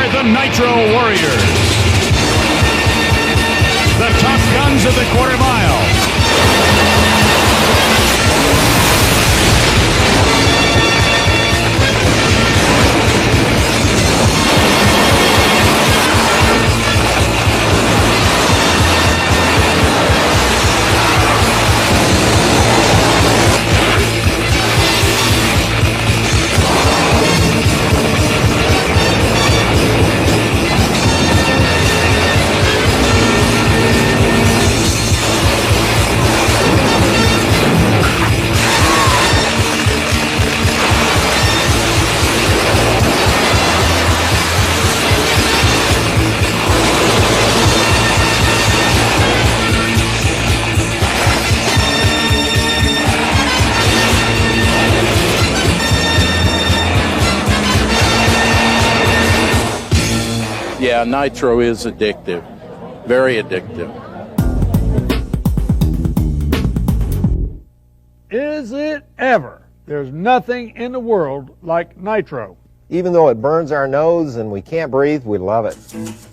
are the Nitro Warriors, the top guns of the quarter mile. Yeah, Nitro is addictive, very addictive. Is it ever? There's nothing in the world like Nitro. Even though it burns our nose and we can't breathe, we love it.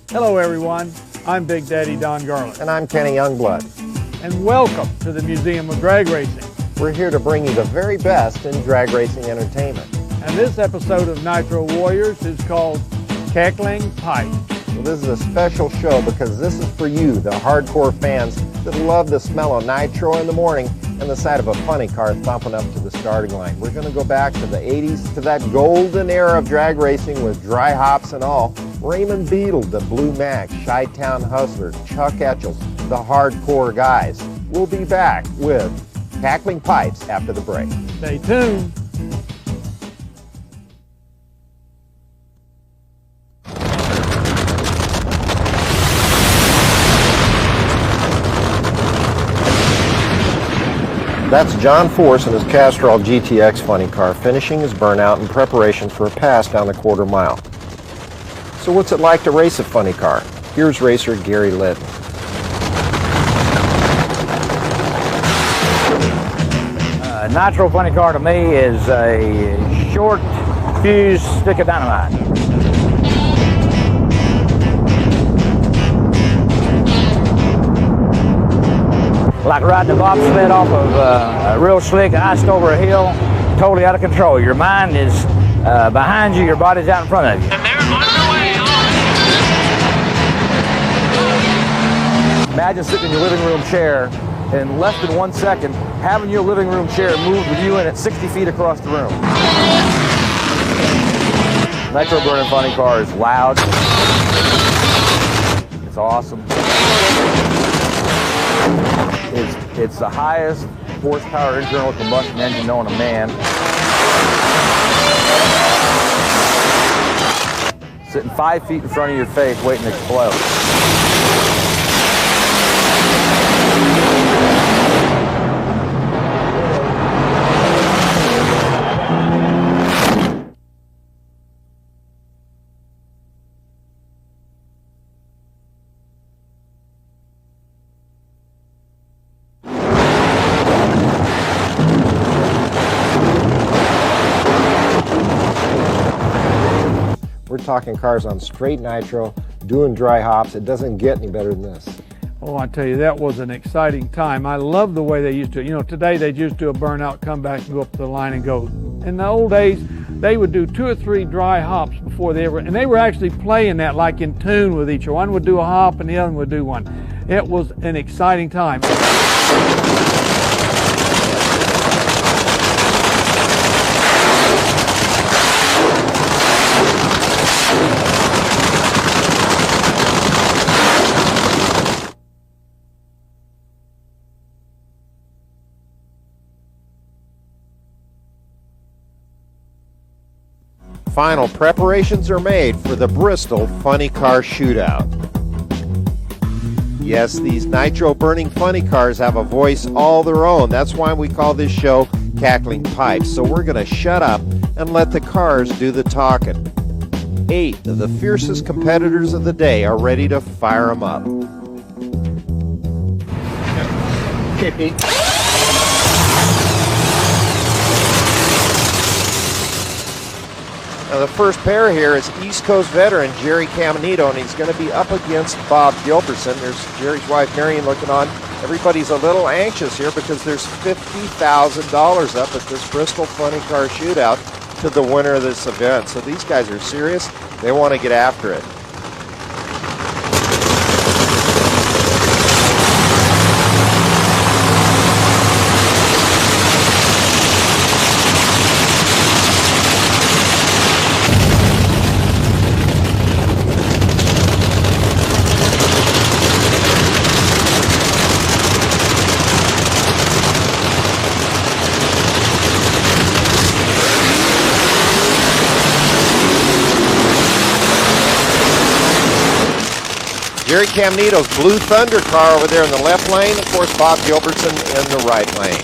Hello everyone, I'm Big Daddy Don Garland. And I'm Kenny Youngblood. And welcome to the Museum of Drag Racing. We're here to bring you the very best in drag racing entertainment. And this episode of Nitro Warriors is called Cackling Pipe. Well, this is a special show because this is for you, the hardcore fans that love the smell of nitro in the morning and the sight of a funny car thumping up to the starting line. We're going to go back to the 80s, to that golden era of drag racing with dry hops and all. Raymond Beadle, the Blue Max, Chi-Town Hustler, Chuck Etchels, the hardcore guys. We'll be back with Cackling Pipes after the break. Stay tuned. That's John Force in his Castrol GTX funny car, finishing his burnout in preparation for a pass down the quarter mile. So what's it like to race a funny car? Here's racer Gary Liddon. Nitro funny car to me is a short fuse stick of dynamite. Like riding a bobsled off of a real slick, iced over a hill, totally out of control. Your mind is behind you, your body's out in front of you. And they're underway. Imagine sitting in your living room chair in less than 1 second, having your living room chair move with you in it 60 feet across the room. Nitro burning funny car is loud. It's awesome. It's the highest horsepower internal combustion engine known to man. Sitting 5 feet in front of your face waiting to explode. We're talking cars on straight nitro, doing dry hops. It doesn't get any better than this. Oh, I tell you, that was an exciting time. I love the way they used to. You know, today they just do a burnout, come back and go up the line and go. In the old days, they would do 2 or 3 dry hops before they ever, and they were actually playing that like in tune with each other. One would do a hop and the other one would do one. It was an exciting time. Final preparations are made for the Bristol Funny Car Shootout. Yes, these nitro-burning funny cars have a voice all their own. That's why we call this show Cackling Pipes. So we're going to shut up and let the cars do the talking. 8 of the fiercest competitors of the day are ready to fire them up. Okay, Pete. Now the first pair here is East Coast veteran Jerry Caminito, and he's going to be up against Bob Gilbertson. There's Jerry's wife Marion looking on. Everybody's a little anxious here because there's $50,000 up at this Bristol Funny Car Shootout to the winner of this event. So these guys are serious. They want to get after it. Jerry Caminito's Blue Thunder car over there in the left lane. Of course, Bob Gilbertson in the right lane.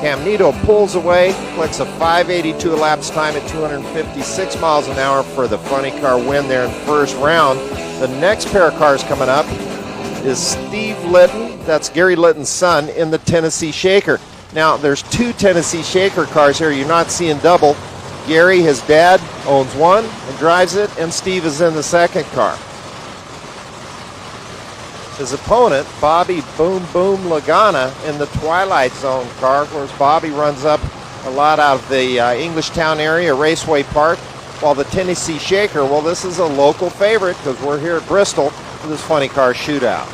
Caminito pulls away, collects a 582 elapsed time at 256 miles an hour for the funny car win there in first round. The next pair of cars coming up is Steve Litton, that's Gary Litton's son, in the Tennessee Shaker. Now, there's two Tennessee Shaker cars here. You're not seeing double. Gary, his dad, owns one and drives it, and Steve is in the second car. His opponent, Bobby Boom Boom Lagana, in the Twilight Zone car. Of course, Bobby runs up a lot out of the Englishtown area, Raceway Park, while the Tennessee Shaker, well, this is a local favorite because we're here at Bristol for this funny car shootout.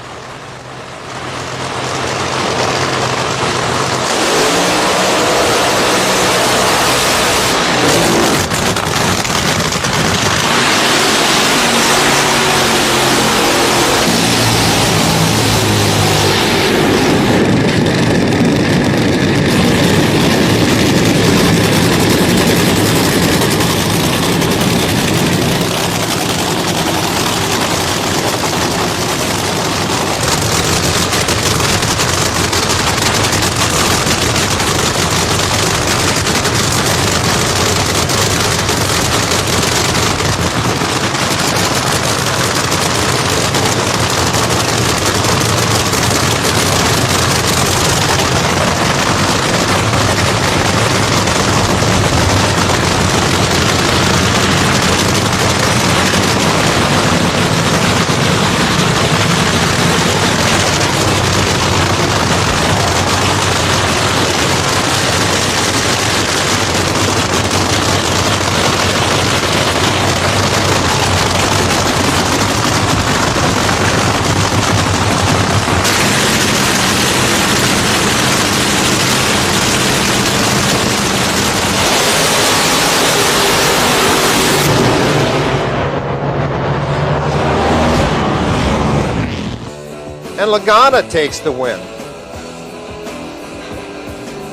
And Lagana takes the win.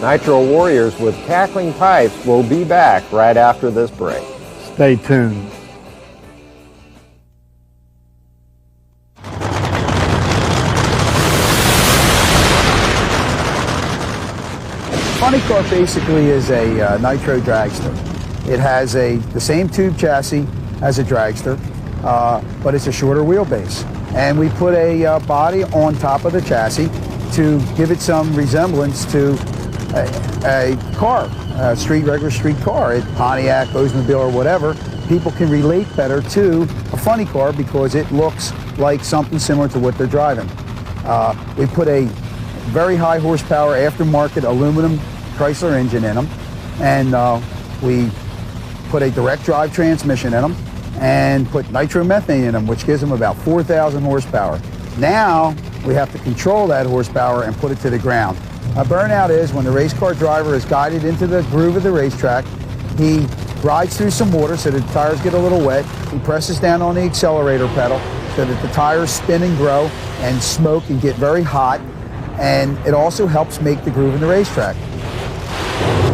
Nitro Warriors with Cackling Pipes will be back right after this break. Stay tuned. Funny car basically is a Nitro dragster. It has the same tube chassis as a dragster, but it's a shorter wheelbase. And we put a body on top of the chassis to give it some resemblance to a car, a regular street car, a Pontiac, Oldsmobile, or whatever. People can relate better to a funny car because it looks like something similar to what they're driving. We put a very high horsepower aftermarket aluminum Chrysler engine in them, and we put a direct drive transmission in them and put nitromethane in them, which gives them about 4,000 horsepower. Now we have to control that horsepower and put it to the ground. A burnout is when the race car driver is guided into the groove of the racetrack. He rides through some water so that the tires get a little wet. He presses down on the accelerator pedal so that the tires spin and grow and smoke and get very hot. And it also helps make the groove in the racetrack.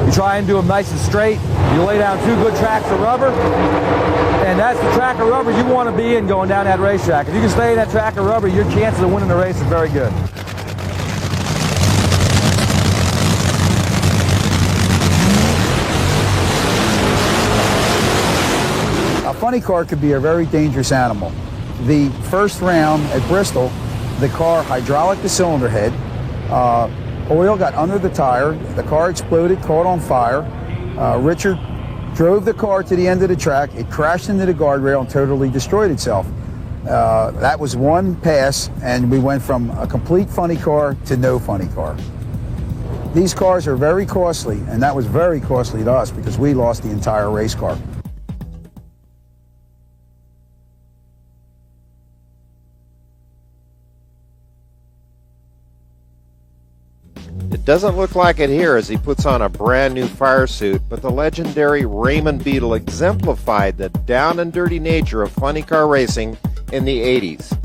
You try and do them nice and straight. You lay down 2 good tracks of rubber, and that's the track of rubber you want to be in going down that racetrack. If you can stay in that track of rubber, your chances of winning the race is very good. A funny car could be a very dangerous animal. The first round at Bristol, the car hydraulic the cylinder head, oil got under the tire, the car exploded, caught on fire. Richard drove the car to the end of the track, it crashed into the guardrail and totally destroyed itself. That was one pass, and we went from a complete funny car to no funny car. These cars are very costly, and that was very costly to us because we lost the entire race car. It doesn't look like it here as he puts on a brand new fire suit, but the legendary Raymond Beadle exemplified the down and dirty nature of funny car racing in the 80s.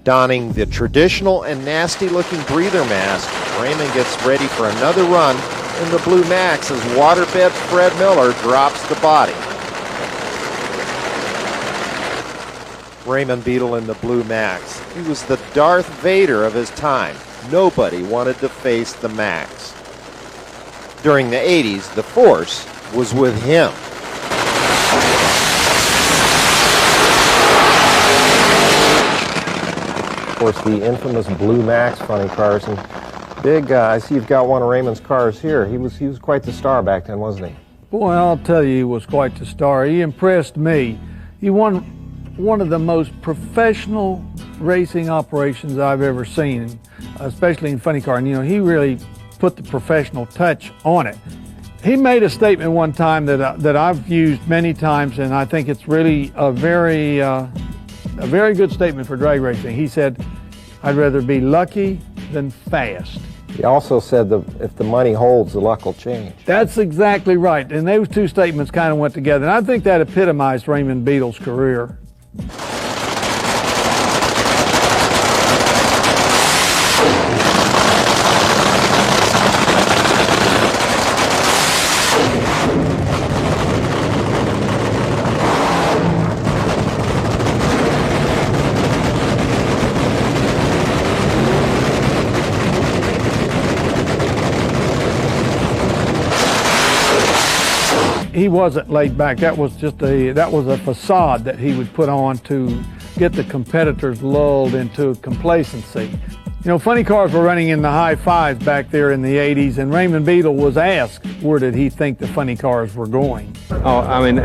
Donning the traditional and nasty-looking breather mask, Raymond gets ready for another run in the Blue Max as waterbed Fred Miller drops the body. Raymond Beadle in the Blue Max. He was the Darth Vader of his time. Nobody wanted to face the Max. During the 80s, the Force was with him. Of course, the infamous Blue Max funny cars. And big, I see you've got one of Raymond's cars here. He was quite the star back then, wasn't he? Boy, I'll tell you, he was quite the star. He impressed me. He won one of the most professional racing operations I've ever seen, especially in funny car. And, you know, he really put the professional touch on it. He made a statement one time that I've used many times, and I think it's really a very good statement for drag racing. He said, "I'd rather be lucky than fast." He also said that if the money holds, the luck will change. That's exactly right. And those two statements kind of went together. And I think that epitomized Raymond Beadle's career. He wasn't laid back. That was a facade that he would put on to get the competitors lulled into complacency. You know, funny cars were running in the high fives back there in the 80s, and Raymond Beadle was asked where did he think the funny cars were going. Oh, I mean,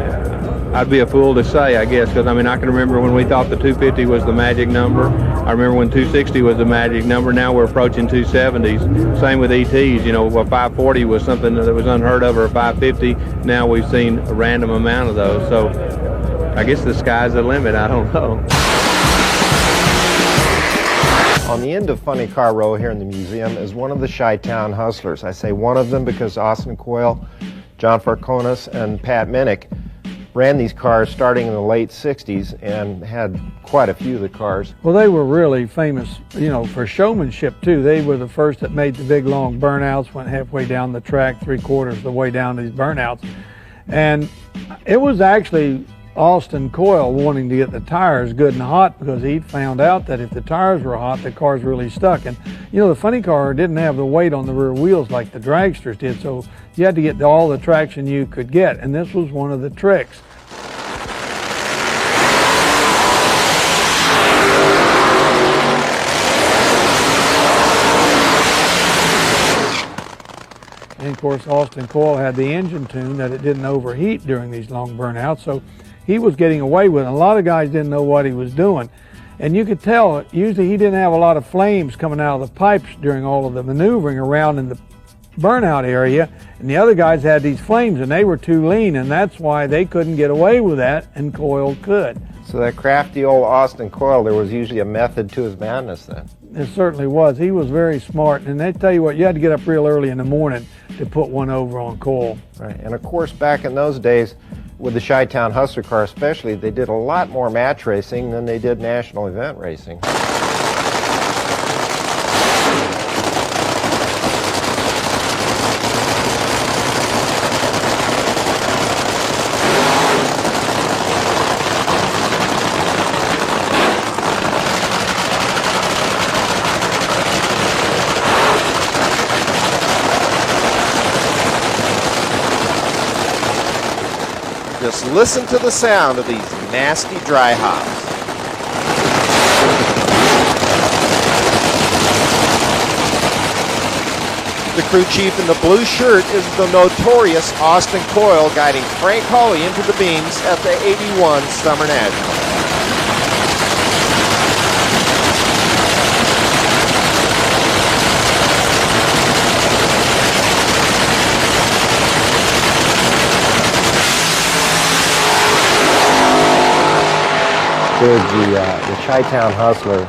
I'd be a fool to say, I guess, because I mean, I can remember when we thought the 250 was the magic number. I remember when 260 was the magic number. Now we're approaching 270s. Same with ETs. You know, a 540 was something that was unheard of, or a 550. Now we've seen a random amount of those. So I guess the sky's the limit. I don't know. On the end of Funny Car Row here in the museum is one of the Chi-Town hustlers. I say one of them because Austin Coyle, John Farconis, and Pat Minnick ran these cars starting in the late 60s and had quite a few of the cars. Well, they were really famous, you know, for showmanship too. They were the first that made the big long burnouts, went halfway down the track, 3/4 of the way down these burnouts. And it was actually Austin Coyle wanting to get the tires good and hot because he'd found out that if the tires were hot, the cars really stuck. And you know, the funny car didn't have the weight on the rear wheels like the dragsters did, so you had to get all the traction you could get, and this was one of the tricks. And of course, Austin Coyle had the engine tune that it didn't overheat during these long burnouts, so he was getting away with it. A lot of guys didn't know what he was doing. And you could tell, usually he didn't have a lot of flames coming out of the pipes during all of the maneuvering around in the burnout area, and the other guys had these flames and they were too lean, and that's why they couldn't get away with that and Coyle could. So that crafty old Austin Coyle, there was usually a method to his madness then. It certainly was. He was very smart, and they tell you what, you had to get up real early in the morning to put one over on Coyle. Right, and of course back in those days, with the Chi-Town Hustler car especially, they did a lot more match racing than they did national event racing. Just listen to the sound of these nasty dry hops. The crew chief in the blue shirt is the notorious Austin Coyle, guiding Frank Hawley into the beams at the 81 Summer National. The Chi-Town Hustler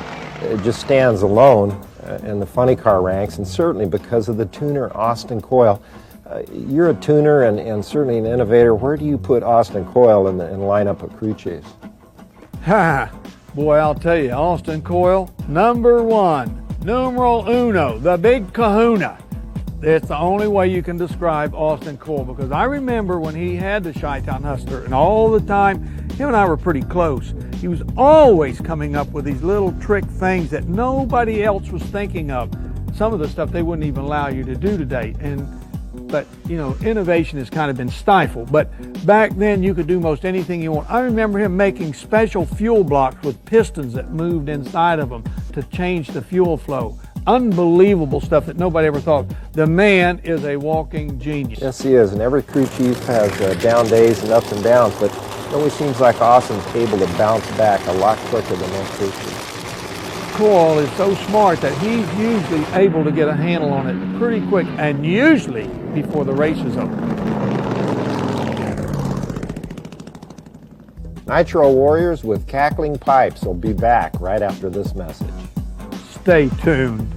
just stands alone in the funny car ranks, and certainly because of the tuner Austin Coyle. You're a tuner and certainly an innovator. Where do you put Austin Coyle in the lineup of crew chiefs? Ha! Boy, I'll tell you, Austin Coyle, number one, numero uno, the big kahuna. It's the only way you can describe Austin Coyle, because I remember when he had the Chi-Town Hustler, and all the time, him and I were pretty close. He was always coming up with these little trick things that nobody else was thinking of. Some of the stuff they wouldn't even allow you to do today. But you know, innovation has kind of been stifled. But back then you could do most anything you want. I remember him making special fuel blocks with pistons that moved inside of them to change the fuel flow. Unbelievable stuff that nobody ever thought. The man is a walking genius. Yes, he is, and every crew chief has down days and ups and downs, but it always seems like Austin's able to bounce back a lot quicker than most crew chiefs. Coyle is so smart that he's usually able to get a handle on it pretty quick, and usually before the race is over. Nitro Warriors with Cackling Pipes will be back right after this message. Stay tuned.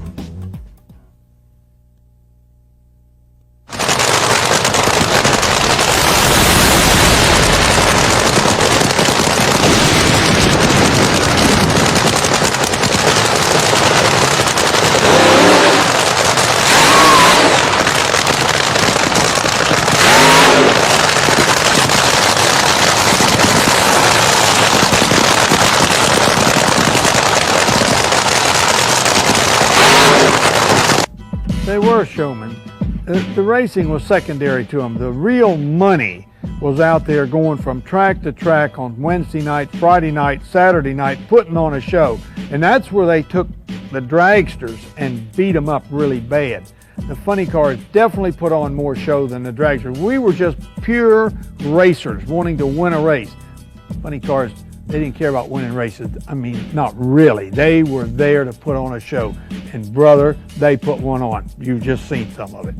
They were showmen. The racing was secondary to them. The real money was out there going from track to track on Wednesday night, Friday night, Saturday night, putting on a show. And that's where they took the dragsters and beat them up really bad. The funny cars definitely put on more show than the dragsters. We were just pure racers wanting to win a race. Funny cars, they didn't care about winning races. I mean, not really. They were there to put on a show. And brother, they put one on. You've just seen some of it.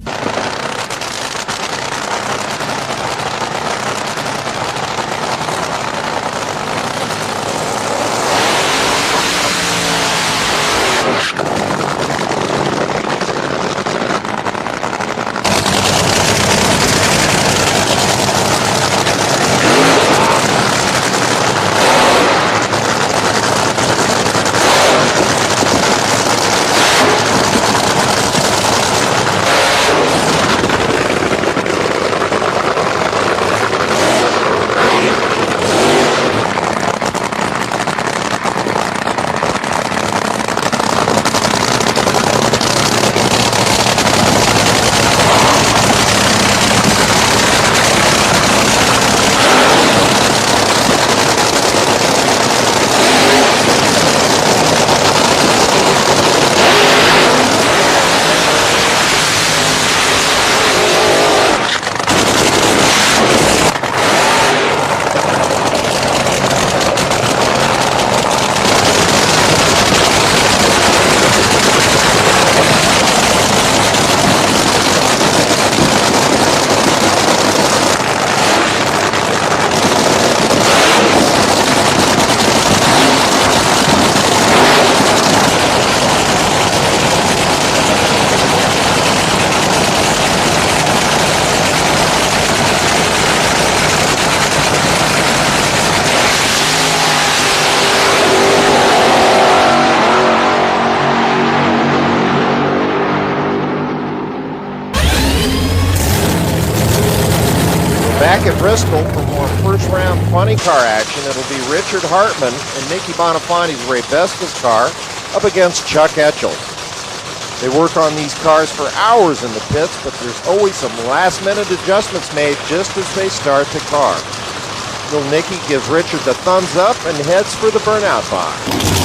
Back at Bristol for more first-round funny car action, it'll be Richard Hartman and Nicky Bonafanti's Ray Besta's car up against Chuck Etchels. They work on these cars for hours in the pits, but there's always some last-minute adjustments made just as they start the car. Little Nicky gives Richard the thumbs up and heads for the burnout box.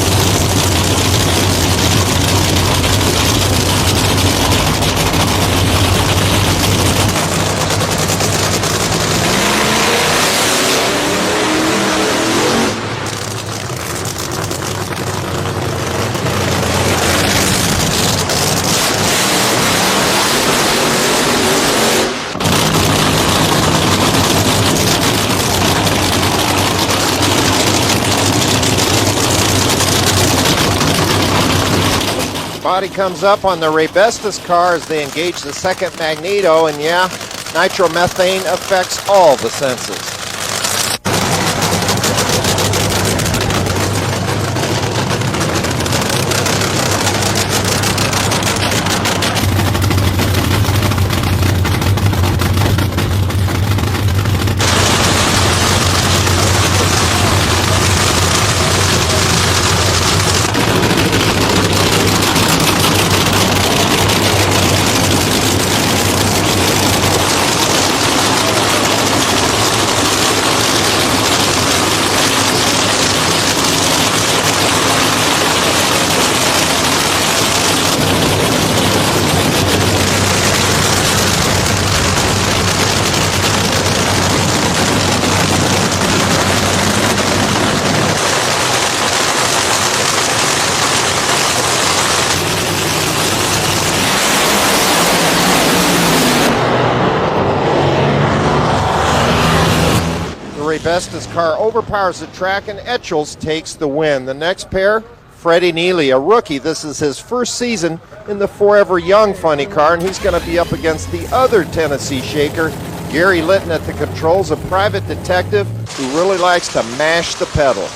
Body comes up on the Ray Besta's car as they engage the second magneto, and yeah, nitromethane affects all the senses. Besta's car overpowers the track and Etchels takes the win. The next pair, Freddie Neely, a rookie. This is his first season in the Forever Young funny car, and he's going to be up against the other Tennessee shaker, Gary Litton at the controls, a private detective who really likes to mash the pedal.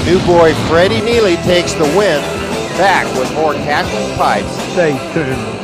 New boy Freddie Neely takes the win. Back with more Cackling Pipes. Stay tuned.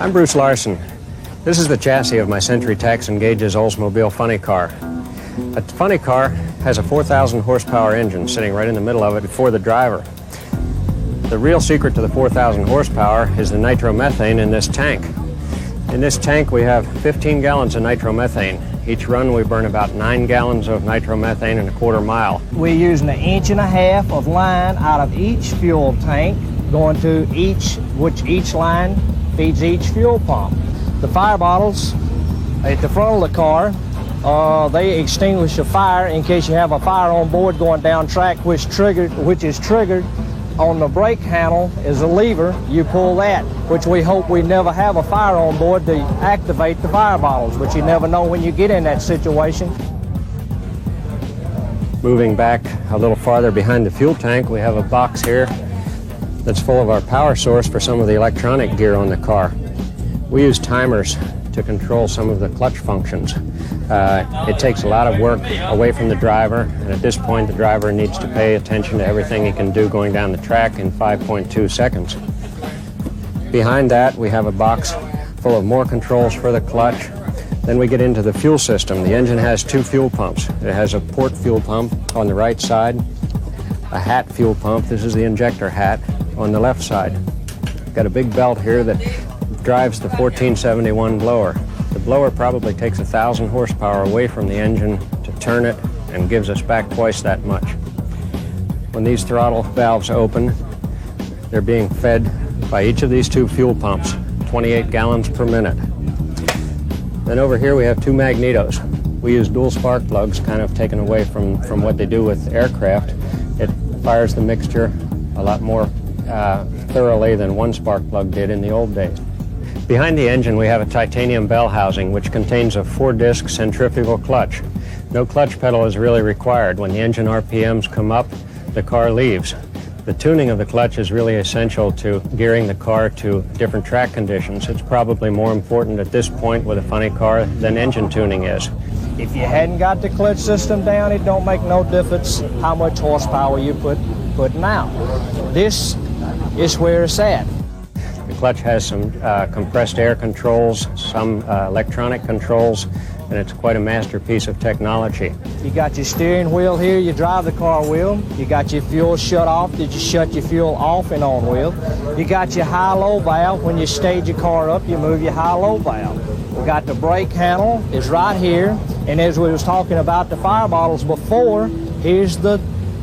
I'm Bruce Larson. This is the chassis of my Century Tax and Gauges Oldsmobile funny car. A funny car has a 4,000 horsepower engine sitting right in the middle of it before the driver. The real secret to the 4,000 horsepower is the nitromethane in this tank. In this tank we have 15 gallons of nitromethane. Each run we burn about 9 gallons of nitromethane in a quarter mile. We're using 1.5 inches of line out of each fuel tank, going to each line feeds each fuel pump. The fire bottles at the front of the car, they extinguish a fire in case you have a fire on board going down track, which is triggered on the brake handle is a lever. You pull that, which we hope we never have a fire on board to activate the fire bottles, but you never know when you get in that situation. Moving back a little farther behind the fuel tank, we have a box here that's full of our power source for some of the electronic gear on the car. We use timers to control some of the clutch functions. It takes a lot of work away from the driver, and at this point the driver needs to pay attention to everything he can do going down the track in 5.2 seconds. Behind that we have a box full of more controls for the clutch. Then we get into the fuel system. The engine has 2 fuel pumps. It has a port fuel pump on the right side, a hat fuel pump, this is the injector hat, on the left side. Got a big belt here that drives the 1471 blower. The blower probably takes 1,000 horsepower away from the engine to turn it and gives us back twice that much. When these throttle valves open, they're being fed by each of these 2 fuel pumps, 28 gallons per minute. Then over here we have 2 magnetos. We use dual spark plugs, kind of taken away from what they do with aircraft. It fires the mixture a lot more thoroughly than one spark plug did in the old days. Behind the engine we have a titanium bell housing which contains a 4-disc centrifugal clutch. No clutch pedal is really required. When the engine RPMs come up, the car leaves. The tuning of the clutch is really essential to gearing the car to different track conditions. It's probably more important at this point with a funny car than engine tuning is. If you hadn't got the clutch system down, it don't make no difference how much horsepower you putting out. This is where it's at. The clutch has some compressed air controls, some electronic controls, and it's quite a masterpiece of technology. You got your steering wheel here, you drive the car wheel. You got your fuel shut off, did you shut your fuel off and on wheel. You got your high-low valve. When you stage your car up, you move your high-low valve. We got the brake handle is right here, and as we was talking about the fire bottles before, here's the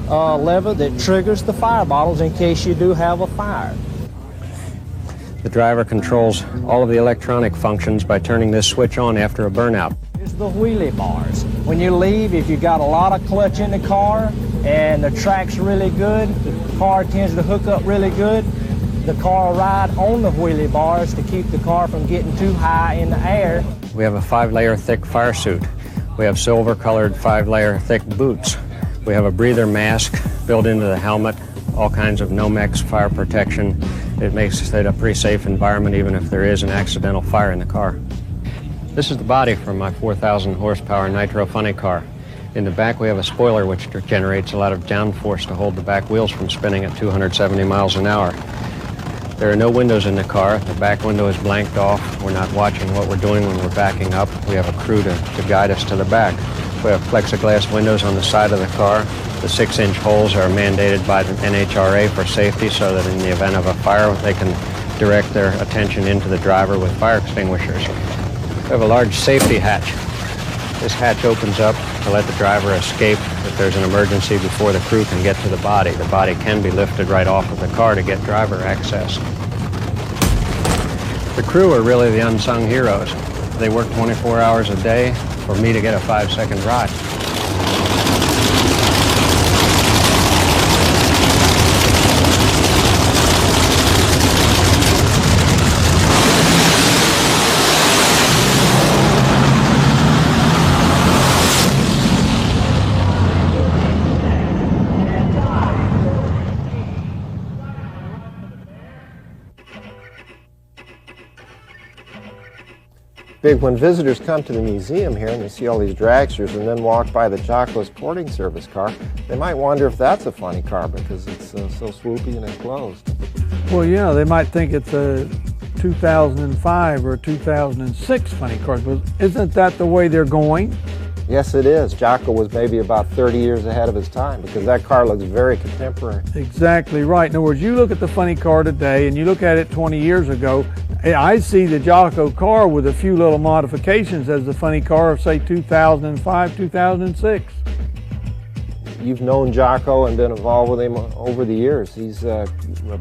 lever that triggers the fire bottles in case you do have a fire. The driver controls all of the electronic functions by turning this switch on after a burnout. Here's the wheelie bars. When you leave, if you got a lot of clutch in the car and the track's really good, the car tends to hook up really good, the car will ride on the wheelie bars to keep the car from getting too high in the air. We have a 5-layer thick fire suit. We have silver-colored 5-layer thick boots. We have a breather mask built into the helmet, all kinds of Nomex fire protection. It makes it a pretty safe environment even if there is an accidental fire in the car. This is the body for my 4,000 horsepower Nitro funny car. In the back we have a spoiler which generates a lot of downforce to hold the back wheels from spinning at 270 miles an hour. There are no windows in the car. The back window is blanked off. We're not watching what we're doing when we're backing up. We have a crew to guide us to the back. We have plexiglass windows on the side of the car. The 6-inch holes are mandated by the NHRA for safety so that in the event of a fire they can direct their attention into the driver with fire extinguishers. We have a large safety hatch. This hatch opens up to let the driver escape if there's an emergency before the crew can get to the body. The body can be lifted right off of the car to get driver access. The crew are really the unsung heroes. They work 24 hours a day for me to get a 5-second ride. Big, when visitors come to the museum here and they see all these dragsters and then walk by the Jocko's porting service car, they might wonder if that's a funny car because it's so swoopy and enclosed. Well, yeah, they might think it's a 2005 or 2006 funny car, but isn't that the way they're going? Yes, it is. Jocko was maybe about 30 years ahead of his time because that car looks very contemporary. Exactly right. In other words, you look at the funny car today and you look at it 20 years ago, I see the Jocko car with a few little modifications as the funny car of, say, 2005, 2006. You've known Jocko and been involved with him over the years. He's a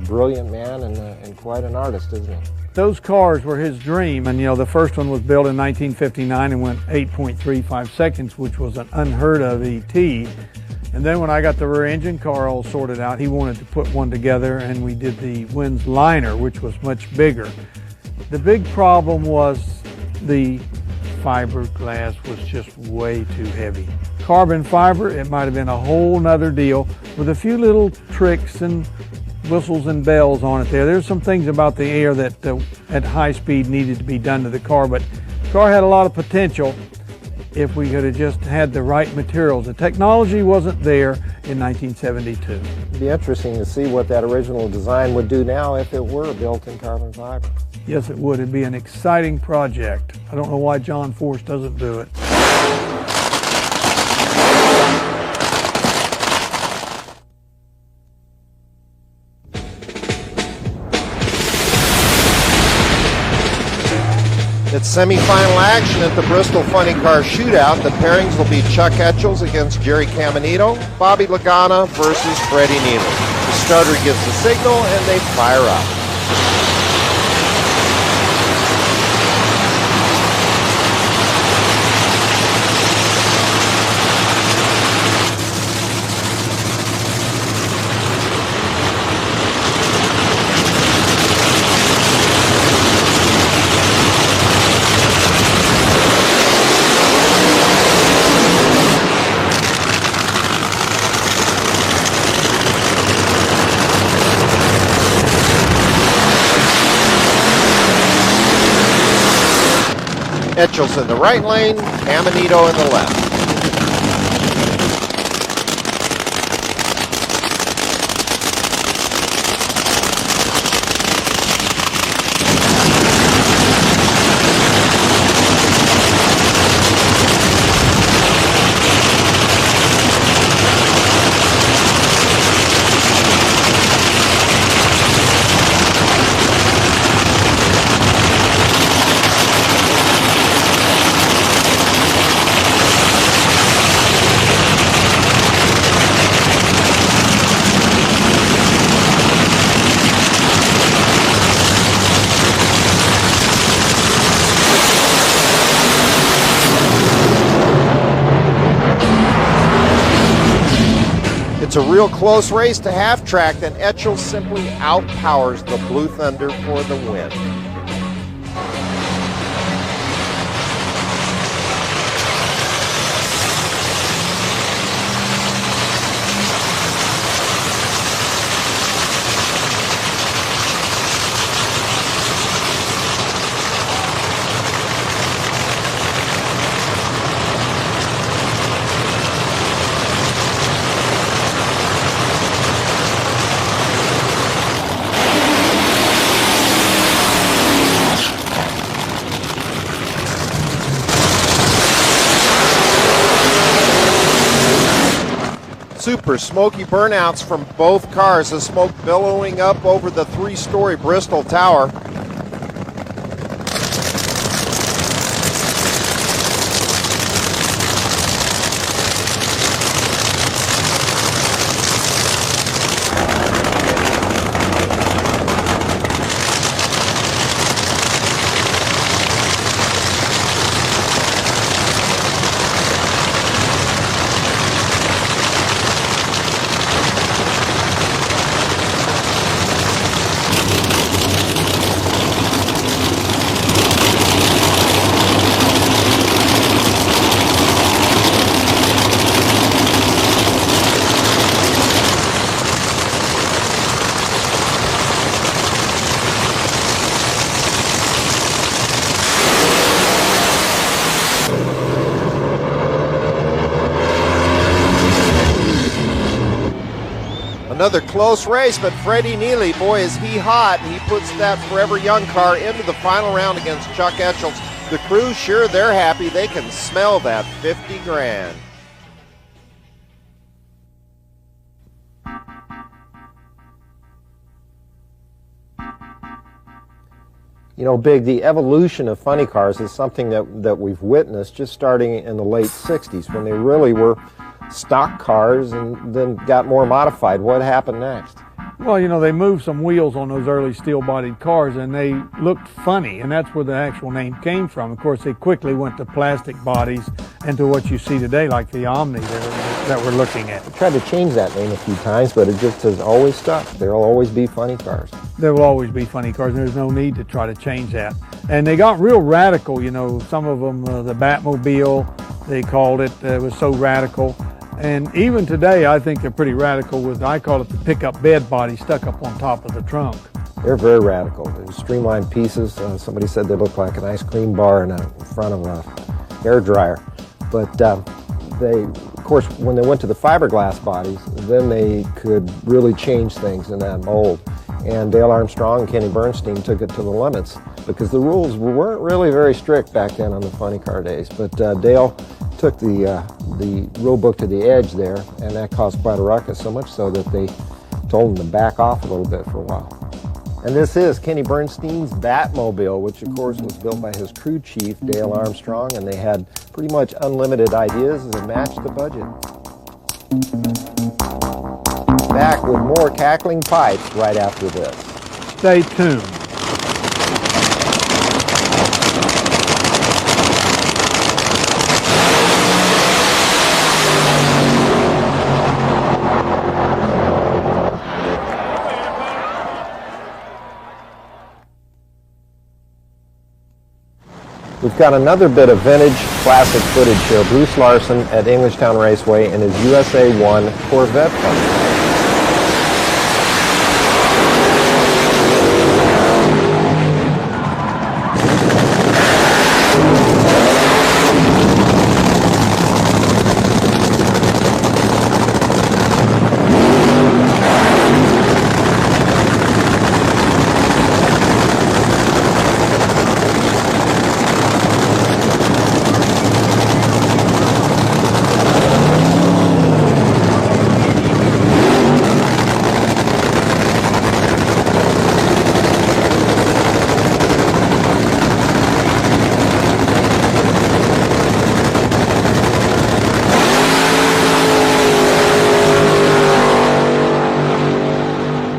brilliant man and quite an artist, isn't he? Those cars were his dream, and the first one was built in 1959 and went 8.35 seconds, which was an unheard of ET. And then when I got the rear engine car all sorted out, he wanted to put one together, and we did the Winds liner, which was much bigger. The big problem was the fiberglass was just way too heavy. Carbon fiber, it might have been a whole nother deal with a few little tricks and whistles and bells on it there. There's some things about the air that at high speed needed to be done to the car, but the car had a lot of potential if we could have just had the right materials. The technology wasn't there in 1972. It'd be interesting to see what that original design would do now if it were built in carbon fiber. Yes, it would. It'd be an exciting project. I don't know why John Force doesn't do it. It's semifinal action at the Bristol Funny Car Shootout. The pairings will be Chuck Etchells against Jerry Caminito, Bobby Lagana versus Freddie Neely. The starter gives the signal and they fire up. Etchells in the right lane, Caminito in the left. It's a real close race to half track, then Etchells simply outpowers the Blue Thunder for the win. Super smoky burnouts from both cars, the smoke billowing up over the three-story Bristol Tower. Another close race, but Freddie Neely, boy, is he hot. He puts that Forever Young car into the final round against Chuck Etchells. The crew, sure, they're happy. They can smell that 50 grand. You know, Big, the evolution of funny cars is something that we've witnessed just starting in the late 60s when they really were stock cars and then got more modified. What happened next? Well, you know, they moved some wheels on those early steel-bodied cars and they looked funny, and that's where the actual name came from. Of course, they quickly went to plastic bodies and to what you see today, like the Omni that we're looking at. I tried to change that name a few times, but it just has always stuck. There will always be funny cars. There will always be funny cars, and there's no need to try to change that. And they got real radical, you know, some of them, the Batmobile, they called it, was so radical. And even today, I think they're pretty radical with, I call it the pickup bed body stuck up on top of the trunk. They're very radical. They're streamlined pieces. Somebody said they look like an ice cream bar in front of a hair dryer. But they, of course, when they went to the fiberglass bodies, then they could really change things in that mold. And Dale Armstrong and Kenny Bernstein took it to the limits because the rules weren't really very strict back then on the funny car days. But Dale took the rule book to the edge there, and that caused quite a ruckus, so much so that they told him to back off a little bit for a while. And this is Kenny Bernstein's Batmobile, which of course was built by his crew chief, Dale Armstrong, and they had pretty much unlimited ideas as it matched the budget. Back with more Cackling Pipes right after this. Stay tuned. We've got another bit of vintage classic footage here. Bruce Larson at Englishtown Raceway in his USA 1 Corvette funny.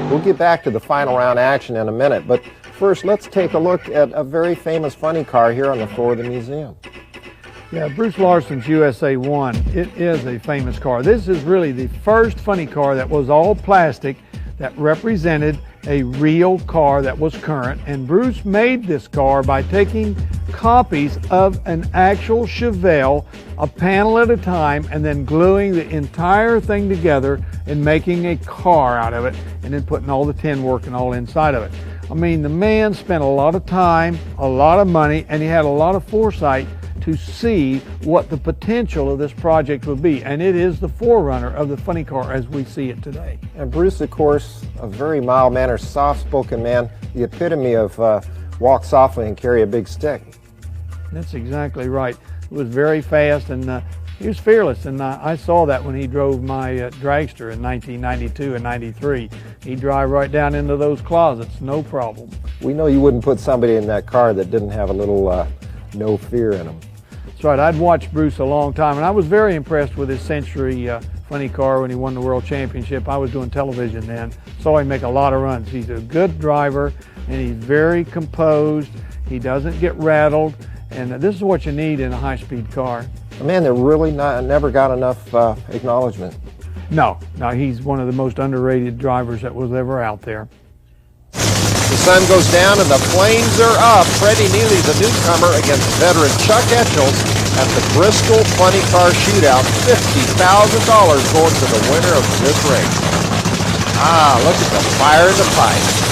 We'll get back to the final round action in a minute, but first let's take a look at a very famous funny car here on the floor of the museum. Yeah, Bruce Larson's USA 1, it is a famous car. This is really the first funny car that was all plastic that represented a real car that was current, and Bruce made this car by taking copies of an actual Chevelle, a panel at a time, and then gluing the entire thing together and making a car out of it, and then putting all the tin working all inside of it. I mean, the man spent a lot of time, a lot of money, and he had a lot of foresight to see what the potential of this project would be, and it is the forerunner of the funny car as we see it today. And Bruce, of course, a very mild-mannered, soft-spoken man, the epitome of walk softly and carry a big stick. That's exactly right. It was very fast, and he was fearless, and I saw that when he drove my dragster in 1992 and 93. He'd drive right down into those closets, no problem. We know you wouldn't put somebody in that car that didn't have a little no fear in them. That's right. I'd watched Bruce a long time, and I was very impressed with his Century funny car when he won the World Championship. I was doing television then. Saw him make a lot of runs. He's a good driver, and he's very composed. He doesn't get rattled, and this is what you need in a high-speed car. A man that really never got enough acknowledgement. No, he's one of the most underrated drivers that was ever out there. The sun goes down and the flames are up. Freddie Neely's a newcomer against veteran Chuck Etchels at the Bristol Funny Car Shootout. $50,000 going to the winner of this race. Ah, look at the fire in the pipe.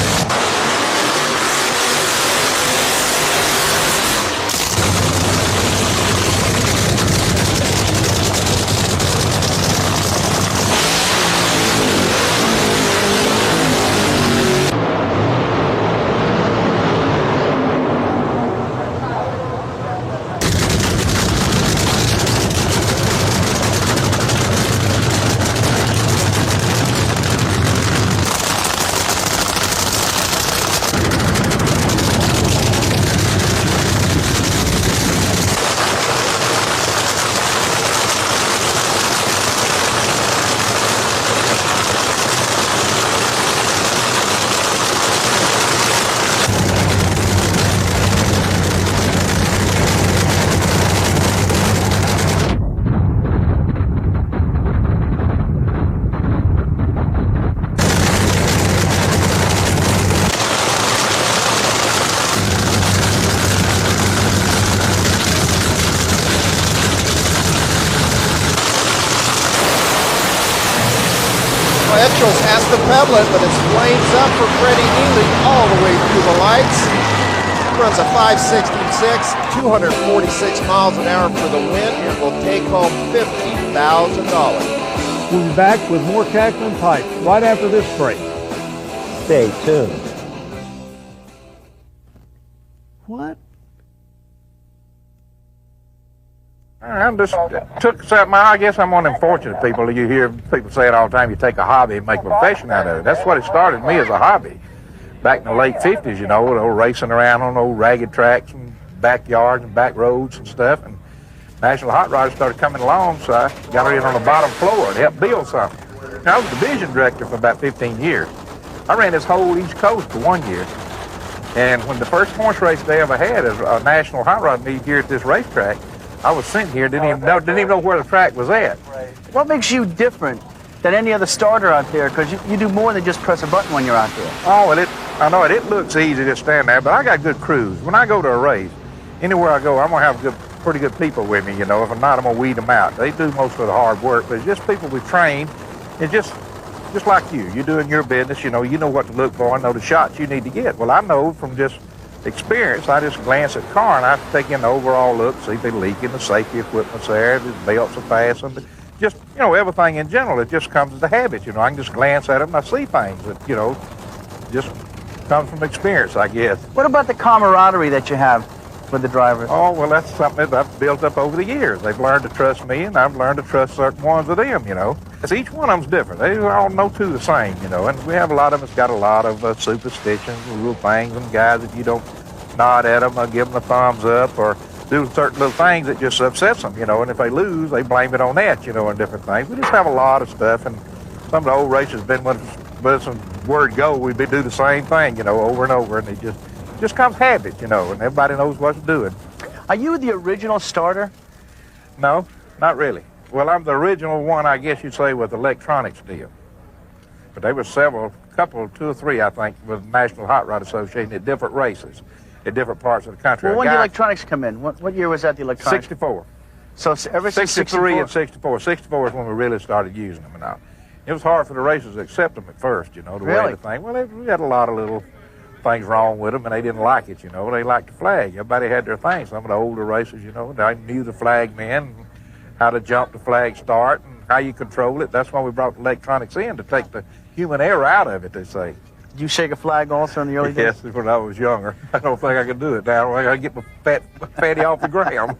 Papadeas has to pedal it, but it's flames up for Freddie Neely all the way through the lights. Runs a 566, 246 miles an hour for the win, and will take home $50,000. We'll be back with more Cackling Pipes right after this break. Stay tuned. What? I just took something. I guess I'm one of them fortunate people. You hear people say it all the time, you take a hobby and make a profession out of it. That's what it started me as a hobby. Back in the late 50s, you know, racing around on old ragged tracks and backyards and back roads and stuff. And National Hot Rodders started coming along, so I got in on the bottom floor and helped build something. I was division director for about 15 years. I ran this whole East Coast for 1 year. And when the first horse race they ever had is a National Hot Rod meet here at this racetrack, I was sitting here, didn't even know where the track was at. What makes you different than any other starter out there? Because you do more than just press a button when you're out there. Oh, well, I know it looks easy to stand there, but I got good crews. When I go to a race, anywhere I go, I'm going to have pretty good people with me, you know. If I'm not, I'm going to weed them out. They do most of the hard work, but it's just people we train. It's just like you. You're doing your business, you know what to look for, know the shots you need to get. Well, I know from just experience, I just glance at the car and I take in the overall look, see if they're leaking, the safety equipment's there, the belts are fastened, just, you know, everything in general. It just comes as a habit, you know. I can just glance at them and I see things that, you know, just comes from experience, I guess. What about the camaraderie that you have with the drivers? Oh, well, that's something that I've built up over the years. They've learned to trust me, and I've learned to trust certain ones of them, you know. Each one of them's different. They all know two the same, you know, and we have a lot of us got a lot of superstitions, little things, and guys, if you don't nod at them or give them a thumbs up or do certain little things that just upsets them, you know, and if they lose, they blame it on that, you know, and different things. We just have a lot of stuff, and some of the old racers been with us from word go, we do the same thing, you know, over and over, and it just comes habit, you know, and everybody knows what to do. Are you the original starter? No, not really. Well, I'm the original one, I guess you'd say, with electronics deal. But there were two or three, I think, with the National Hot Rod Association at different races, at different parts of the country. Well, when did the electronics come in? What year was that, the electronics? 64. So ever since 63 and 64. 64 is when we really started using them. And it was hard for the racers to accept them at first, you know, the way the thing. Well, we had a lot of little things wrong with them, and they didn't like it, you know. They liked the flag. Everybody had their thing. Some of the older racers, you know, they knew the flag men, how to jump the flag start, and how you control it. That's why we brought the electronics in, to take the human error out of it, they say. Did you shake a flag also in the early days? Yes, when I was younger. I don't think I could do it now. I got to get my fatty off the ground.